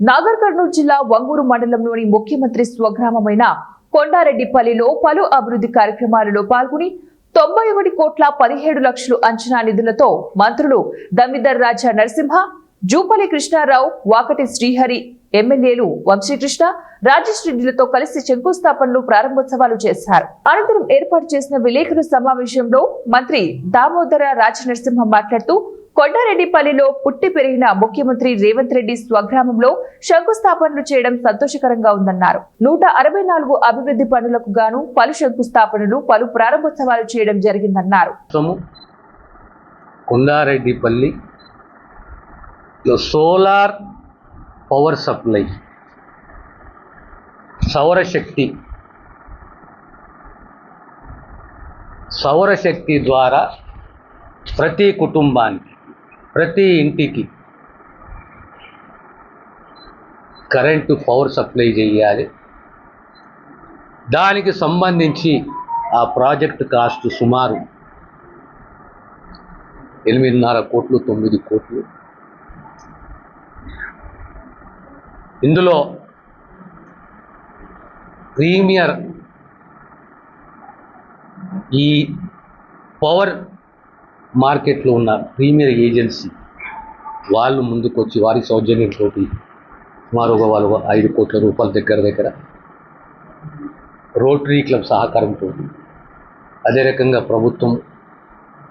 నాగర్ కర్నూలు జిల్లా వంగూరు మండలంలోని ముఖ్యమంత్రి స్వగ్రామమైన కొండారెడ్డిపల్లిలో పలు అభివృద్ధి కార్యక్రమాలలో పాల్గొని 91 కోట్ల 17 లక్షలు అంచనా నిధులతో మంత్రులు దమ్మిదర్ రాజా నరసింహ, జూపల్లి కృష్ణారావు, వాకటి శ్రీహరి, ఎమ్మెల్యేలు వంశీకృష్ణ, రాజేష్ రెడ్డిలతో కలిసి శంకుస్థాపనలు ప్రారంభోత్సవాలు చేశారు. అనంతరం ఏర్పాటు చేసిన విలేకరుల సమావేశంలో మంత్రి దామోదర రాజనరసింహ మాట్లాడుతూ కొండారెడ్డిపల్లిలో పుట్టి పెరిగిన ముఖ్యమంత్రి రేవంత్ రెడ్డి స్వగ్రామంలో శంకుస్థాపనలు చేయడం సంతోషకరంగా ఉందన్నారు. 164 అభివృద్ధి పనులకు గాను పలు శంకుస్థాపనలు, పలు ప్రారంభోత్సవాలు చేయడం జరిగిందన్నారు. కొండారెడ్డిపల్లి సోలార్ పవర్ సప్లై, సౌరశక్తి ద్వారా ప్రతి కుటుంబానికి, ప్రతి ఇంటికి కరెంటు పవర్ సప్లై చేయాలి. దానికి సంబంధించి ఆ ప్రాజెక్ట్ కాస్ట్ సుమారు 8.5 కోట్లు 9 కోట్లు. ఇందులో ప్రీమియర్ ఈ పవర్ మార్కెట్లో ఉన్న ప్రీమియర్ ఏజెన్సీ వాళ్ళు ముందుకొచ్చి వారి సౌజన్యంతో సుమారుగా వాళ్ళు 5 కోట్ల రూపాయల దగ్గర రోటరీ క్లబ్ సహకారంతో, అదే రకంగా ప్రభుత్వం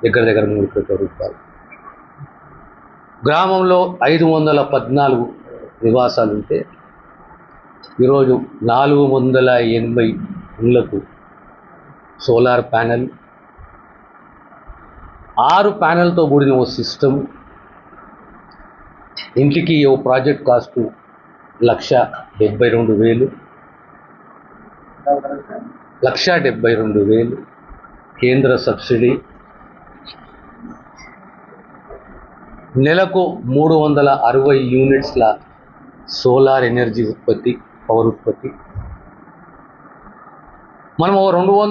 దగ్గర 3 కోట్ల రూపాయలు. గ్రామంలో 514 నివాసాలు ఉంటే ఈరోజు 480 ఇళ్లకు సోలార్ ప్యానెల్, 6 ప్యానెల్తో కూడిన ఓ సిస్టమ్, ఇంటికి ఓ ప్రాజెక్ట్ కాస్టు 1,72,000, 1,72,000 కేంద్ర సబ్సిడీ, నెలకు 360 యూనిట్స్ల సోలార్ ఎనర్జీ ఉత్పత్తి, పవర్ ఉత్పత్తి. మనం 200